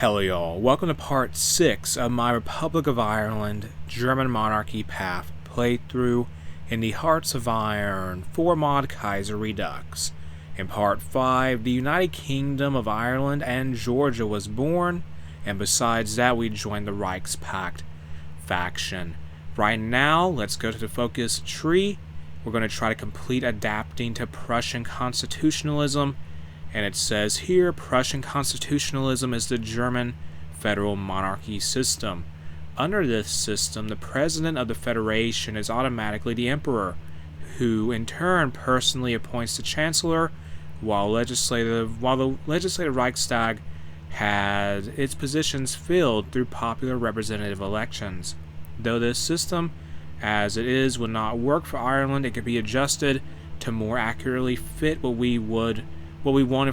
Hello y'all, welcome to part 6 of my Republic of Ireland German Monarchy Path playthrough in the Hearts of Iron 4 mod Kaiserredux. In part 5, the United Kingdom of Ireland and Georgia was born, and besides that we joined the Reichspakt faction. Right now, let's go to the focus tree. We're going to try to complete adapting to Prussian constitutionalism. And it says here, Prussian constitutionalism is the German federal monarchy system. Under this system, the president of the federation is automatically the emperor, who in turn personally appoints the chancellor, while the legislative Reichstag has its positions filled through popular representative elections. Though this system, as it is, would not work for Ireland, it could be adjusted to more accurately fit what we wanted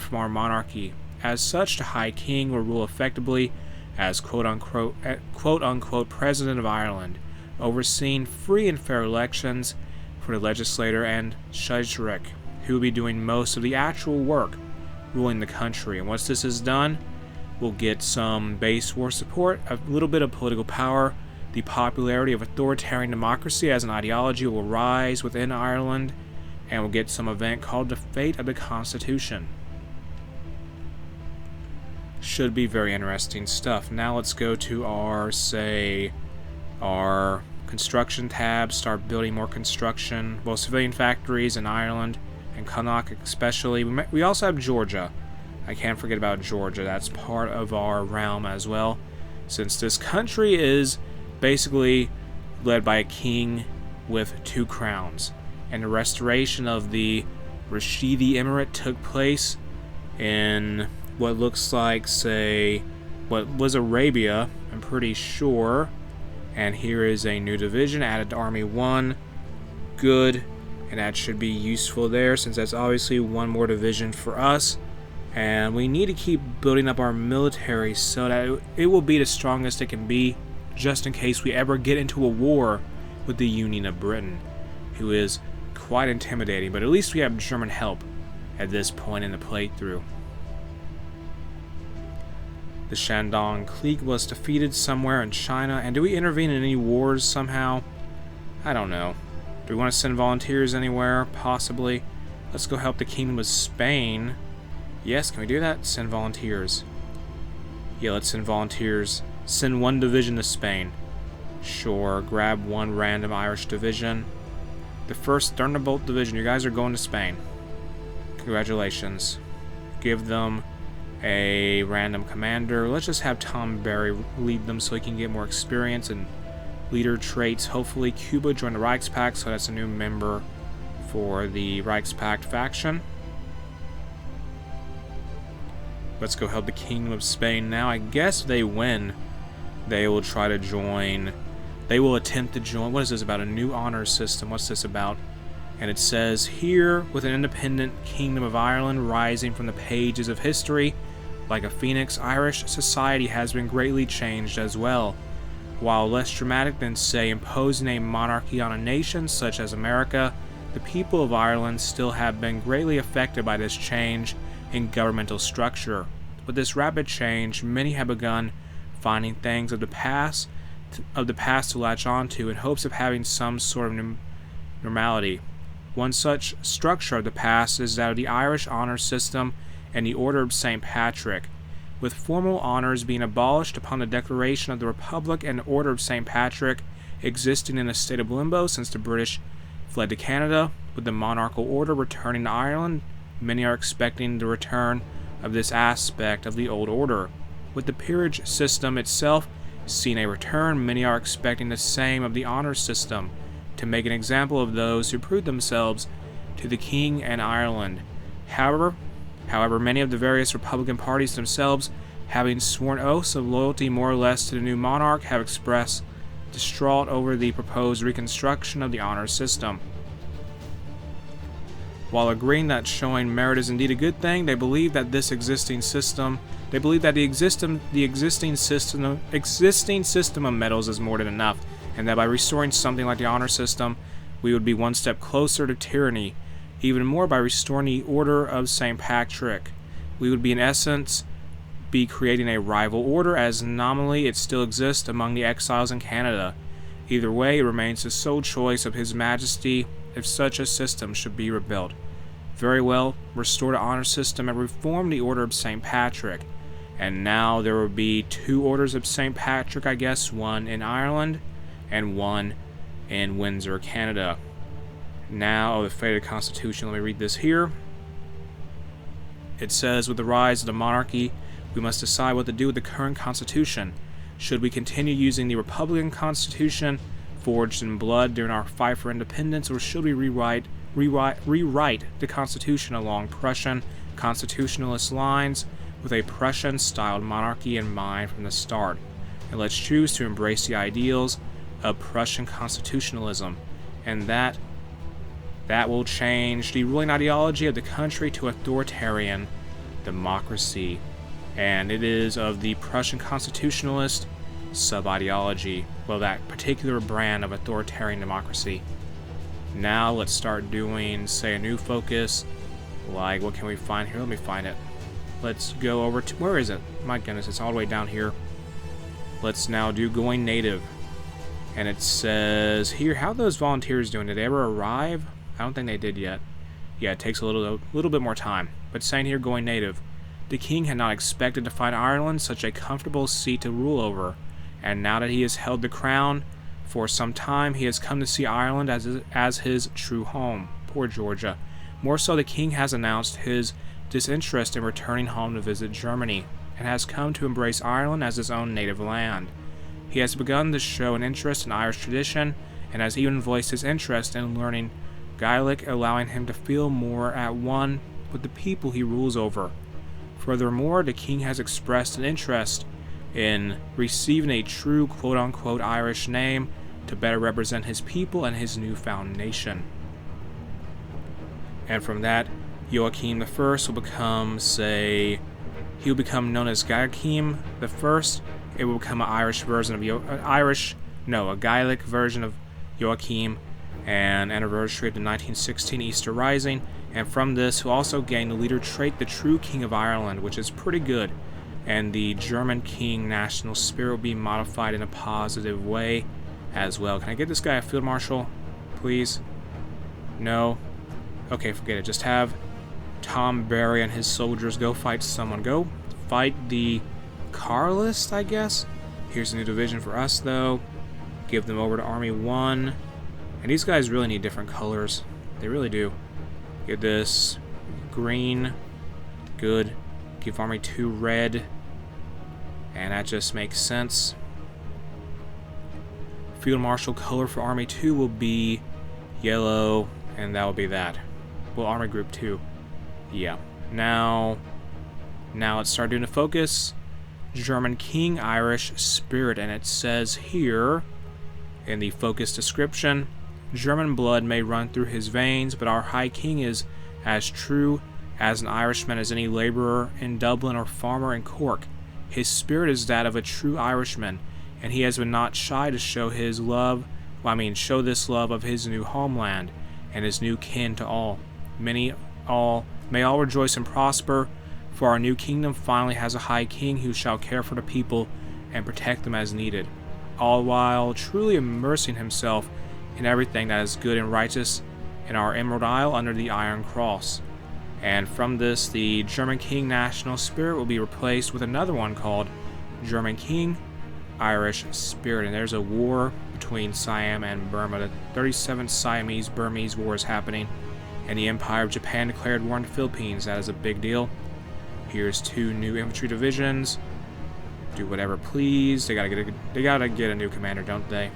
from our monarchy. As such, the High King will rule effectively as quote-unquote President of Ireland, overseeing free and fair elections for the legislature, and Kaiserredux, who will be doing most of the actual work ruling the country. And once this is done, we'll get some base war support, a little bit of political power, the popularity of authoritarian democracy as an ideology will rise within Ireland, and we'll get some event called the Fate of the Constitution. Should be very interesting stuff. Now let's go to our construction tab, start building more construction, well, civilian factories in Ireland, and Connacht especially. We also have Georgia. I can't forget about Georgia. That's part of our realm as well, since this country is basically led by a king with 2 crowns. And the restoration of the Rashidi Emirate took place in what looks like, what was Arabia, I'm pretty sure. And here is a new division added to Army 1. Good. And that should be useful there, since that's obviously one more division for us. And we need to keep building up our military so that it will be the strongest it can be, just in case we ever get into a war with the Union of Britain, who is quite intimidating, but at least we have German help at this point in the playthrough. The Shandong clique was defeated somewhere in China, and do we intervene in any wars somehow? I don't know. Do we want to send volunteers anywhere? Possibly. Let's go help the Kingdom of Spain. Yes, can we do that? Send volunteers. Yeah, let's send volunteers. Send 1 division to Spain. Sure, grab 1 random Irish division. The 1st Thunderbolt Division, you guys are going to Spain. Congratulations. Give them a random commander. Let's just have Tom Berry lead them so he can get more experience and leader traits. Hopefully Cuba joined the Reichspakt, so that's a new member for the Reichspakt faction. Let's go help the Kingdom of Spain now. I guess they win. They will try to join. They will attempt to join. What is this about? A new honor system. What's this about? And it says here, with an independent Kingdom of Ireland rising from the pages of history, like a phoenix, Irish society has been greatly changed as well. While less dramatic than, say, imposing a monarchy on a nation such as America, the people of Ireland still have been greatly affected by this change in governmental structure. With this rapid change, many have begun finding things of the past to latch onto in hopes of having some sort of normality. One such structure of the past is that of the Irish honor system and the Order of St. Patrick, with formal honors being abolished upon the declaration of the Republic and the Order of St. Patrick existing in a state of limbo since the British fled to Canada. With the monarchical order returning to Ireland, many are expecting the return of this aspect of the old order. With the peerage system itself seeing a return, many are expecting the same of the honor system, to make an example of those who prove themselves to the King and Ireland. However, many of the various Republican parties themselves, having sworn oaths of loyalty more or less to the new monarch, have expressed distraught over the proposed reconstruction of the honor system. While agreeing that showing merit is indeed a good thing, they believe that the existing system of medals is more than enough, and that by restoring something like the honor system, we would be one step closer to tyranny, even more by restoring the Order of St. Patrick. We would be in essence be creating a rival order, as nominally it still exists among the exiles in Canada. Either way, it remains the sole choice of His Majesty if such a system should be rebuilt. Very well, restore the honor system and reform the Order of St. Patrick. And now there will be 2 orders of St. Patrick, I guess, one in Ireland and one in Windsor, Canada. Now, the fate of the Constitution, let me read this here. It says, with the rise of the monarchy, we must decide what to do with the current Constitution. Should we continue using the Republican Constitution, forged in blood during our fight for independence, or should we rewrite the Constitution along Prussian constitutionalist lines with a Prussian-styled monarchy in mind from the start? And let's choose to embrace the ideals of Prussian constitutionalism, and that will change the ruling ideology of the country to authoritarian democracy. And it is of the Prussian constitutionalist sub-ideology, well, that particular brand of authoritarian democracy. Now let's start doing, say, a new focus. Like, what can we find here? Let me find it. Let's go over to, where is it? My goodness, it's all the way down here. Let's now do going native. And it says here, how are those volunteers doing? Did they ever arrive? I don't think they did yet. Yeah, it takes a little bit more time. But saying here, going native. The king had not expected to find Ireland such a comfortable seat to rule over, and now that he has held the crown for some time, he has come to see Ireland as his true home. Poor Georgia. More so, the king has announced his disinterest in returning home to visit Germany, and has come to embrace Ireland as his own native land. He has begun to show an interest in Irish tradition, and has even voiced his interest in learning Gaelic, allowing him to feel more at one with the people he rules over. Furthermore, the king has expressed an interest in receiving a true quote-unquote Irish name to better represent his people and his newfound nation. And from that, Joachim I will become, say, he'll become known as Joachim I. It will become an Irish version of a Gaelic version of Joachim, and anniversary of the 1916 Easter Rising. And from this, he'll also gain the leader trait, the true King of Ireland, which is pretty good. And the German King national spirit will be modified in a positive way as well. Can I get this guy a field marshal, please? No? Okay, forget it. Just have Tom Barry and his soldiers go fight someone. Go fight the Carlist, I guess? Here's a new division for us, though. Give them over to Army 1. And these guys really need different colors. They really do. Get this green. Good. Give Army 2 red. And that just makes sense. Field Marshal color for Army 2 will be yellow, and that will be that. Well, Army Group 2. Yeah. Now let's start doing a focus. German King, Irish Spirit. And it says here in the focus description, German blood may run through his veins, but our High King is as true as an Irishman as any laborer in Dublin or farmer in Cork. His spirit is that of a true Irishman, and he has been not shy to show his love, show this love of his new homeland and his new kin to all. May all rejoice and prosper, for our new kingdom finally has a High King who shall care for the people and protect them as needed, all while truly immersing himself in everything that is good and righteous in our Emerald Isle under the Iron Cross. And from this, the German King national spirit will be replaced with another one called German King, Irish Spirit. And there's a war between Siam and Burma. The 37th Siamese-Burmese War is happening, and the Empire of Japan declared war on the Philippines. That is a big deal. Here's 2 new infantry divisions. Do whatever, please. They gotta get a new commander, don't they?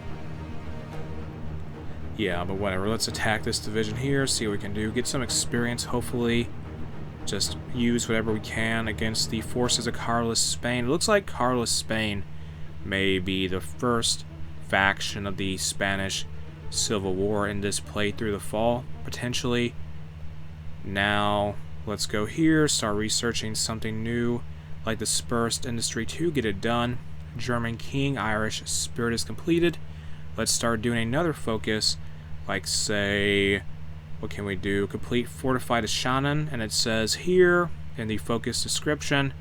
Yeah, but whatever. Let's attack this division here, see what we can do. Get some experience, hopefully. Just use whatever we can against the forces of Carlos Spain. It looks like Carlos Spain may be the first faction of the Spanish Civil War in this playthrough the fall, potentially. Now, let's go here, start researching something new, like the Dispersed Industry 2, get it done. German King, Irish Spirit is completed. Let's start doing another focus, like, say, what can we do? Complete Fortified Shannon, and it says here in the focus description,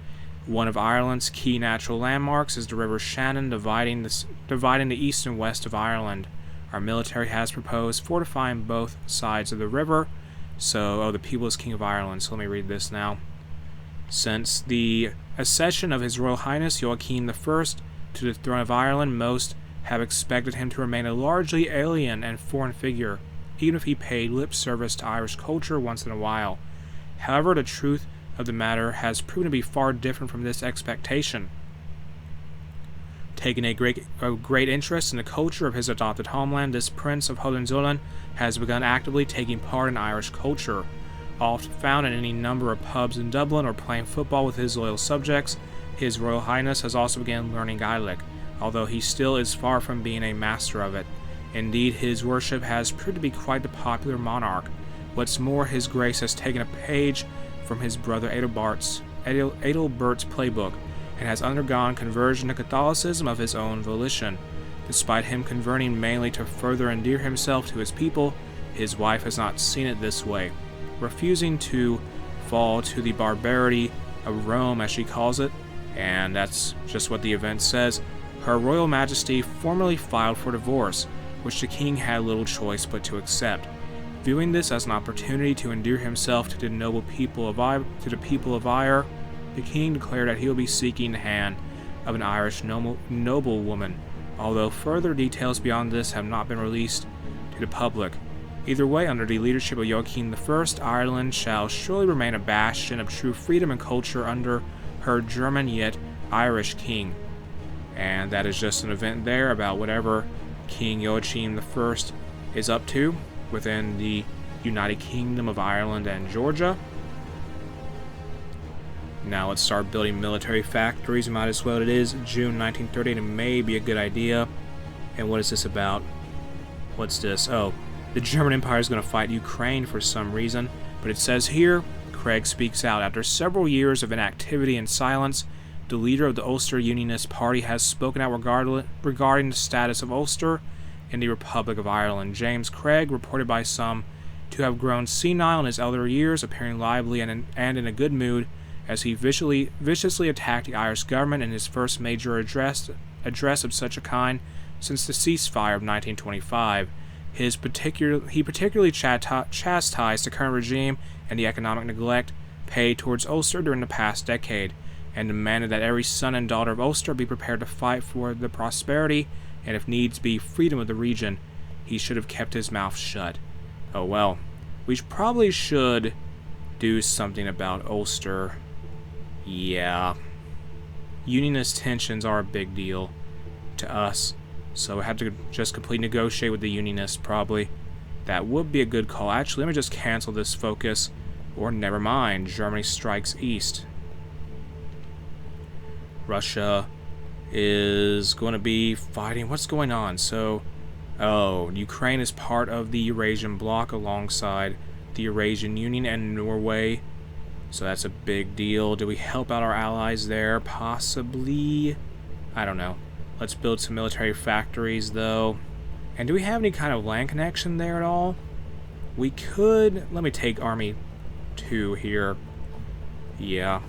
One of Ireland's key natural landmarks is the River Shannon, dividing the east and west of Ireland. Our military has proposed fortifying both sides of the river. So, the people is King of Ireland. So let me read this now. Since the accession of His Royal Highness Joachim I to the throne of Ireland, most have expected him to remain a largely alien and foreign figure, even if he paid lip service to Irish culture once in a while. However, the truth of the matter has proven to be far different from this expectation. Taking a great interest in the culture of his adopted homeland, this Prince of Hohenzollern has begun actively taking part in Irish culture. Often found in any number of pubs in Dublin or playing football with his loyal subjects, His Royal Highness has also begun learning Gaelic, although he still is far from being a master of it. Indeed, his worship has proved to be quite the popular monarch. What's more, His Grace has taken a page from his brother Adalbert's playbook, and has undergone conversion to Catholicism of his own volition. Despite him converting mainly to further endear himself to his people, his wife has not seen it this way, refusing to fall to the barbarity of Rome, as she calls it, and that's just what the event says. Her Royal Majesty formally filed for divorce, which the king had little choice but to accept. Viewing this as an opportunity to endear himself to the noble people of Ire, the king declared that he will be seeking the hand of an Irish noblewoman, although further details beyond this have not been released to the public. Either way, under the leadership of Joachim I, Ireland shall surely remain a bastion of true freedom and culture under her German yet Irish king. And that is just an event there about whatever King Joachim I is up to within the United Kingdom of Ireland and Georgia. Now let's start building military factories. Might as well. It is June 1930, and it may be a good idea. And what is this about? What's this? Oh, the German Empire is going to fight Ukraine for some reason. But it says here, Craig speaks out. After several years of inactivity and silence, the leader of the Ulster Unionist Party has spoken out regarding the status of Ulster in the Republic of Ireland. James Craig, reported by some to have grown senile in his elder years, appearing lively and in a good mood, as he viciously attacked the Irish government in his first major address of such a kind since the ceasefire of 1925. He particularly chastised the current regime and the economic neglect paid towards Ulster during the past decade, and demanded that every son and daughter of Ulster be prepared to fight for the prosperity and, if needs be, freedom of the region. He should have kept his mouth shut. Oh well, we probably should do something about Ulster. Yeah. Unionist tensions are a big deal to us, so we have to just completely negotiate with the Unionists, probably. That would be a good call. Actually, let me just cancel this focus, or never mind, Germany strikes east. Russia is going to be fighting. What's going on? So, Ukraine is part of the Eurasian bloc alongside the Eurasian Union and Norway. So that's a big deal. Do we help out our allies there? Possibly. I don't know. Let's build some military factories, though. And do we have any kind of land connection there at all? We could. Let me take Army 2 here. Yeah.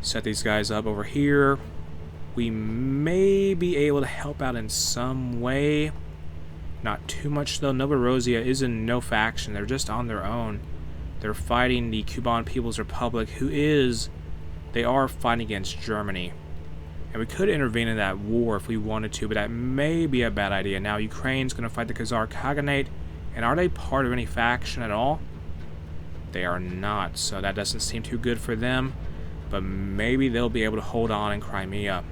Set these guys up over here. We may be able to help out in some way. Not too much, though. Novorossiya is in no faction. They're just on their own. They're fighting the Cuban People's Republic, they are fighting against Germany. And we could intervene in that war if we wanted to, but that may be a bad idea. Now, Ukraine's going to fight the Khazar Khaganate, and are they part of any faction at all? They are not, so that doesn't seem too good for them. But maybe they'll be able to hold on in Crimea.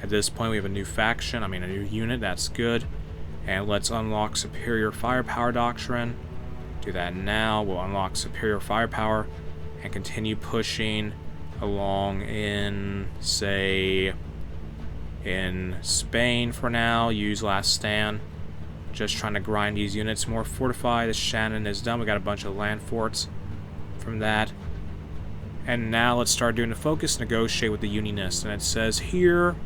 At this point, we have a new faction, a new unit, that's good. And let's unlock Superior Firepower Doctrine. Do that now. We'll unlock Superior Firepower and continue pushing along in, say, in Spain for now. Use Last Stand. Just trying to grind these units more. Fortify. The Shannon is done. We got a bunch of land forts from that. And now let's start doing the focus, negotiate with the Unionists. And it says here,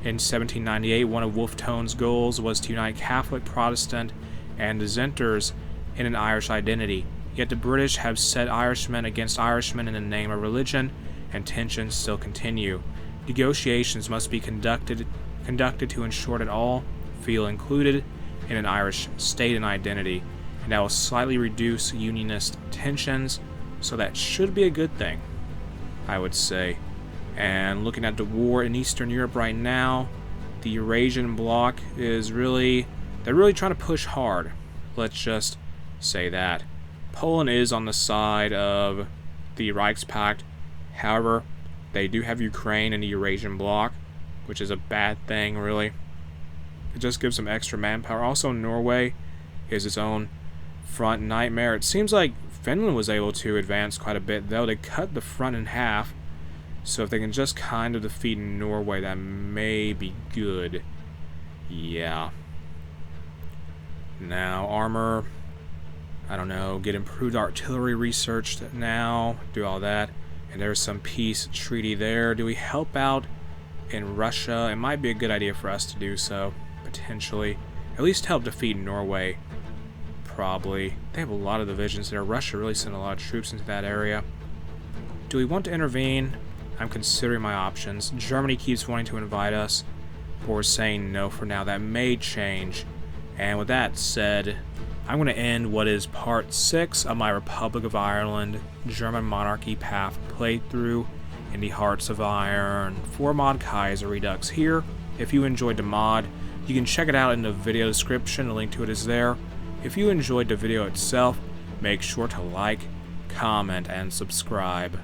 in 1798, one of Wolfe Tone's goals was to unite Catholic, Protestant, and Dissenters in an Irish identity. Yet the British have set Irishmen against Irishmen in the name of religion, and tensions still continue. Negotiations must be conducted to ensure that all feel included in an Irish state and identity, and that will slightly reduce unionist tensions, so that should be a good thing, I would say. And looking at the war in Eastern Europe right now, the Eurasian bloc is they're really trying to push hard. Let's just say that. Poland is on the side of the Reichspakt. However, they do have Ukraine in the Eurasian bloc, which is a bad thing, really. It just gives them extra manpower. Also, Norway is its own front nightmare. It seems like Finland was able to advance quite a bit, though. They cut the front in half. So if they can just kind of defeat Norway, that may be good. Yeah. Now, armor, I don't know, get improved artillery researched now, do all that. And there's some peace treaty there. Do we help out in Russia? It might be a good idea for us to do so, potentially. At least help defeat Norway, probably. They have a lot of divisions there. Russia really sent a lot of troops into that area. Do we want to intervene? I'm considering my options. Germany keeps wanting to invite us, but we're saying no for now. That may change. And with that said, I'm going to end what is part 6 of my Republic of Ireland German Monarchy path playthrough in the Hearts of Iron 4 mod Kaiserredux here. If you enjoyed the mod, you can check it out in the video description. The link to it is there. If you enjoyed the video itself, make sure to like, comment, and subscribe.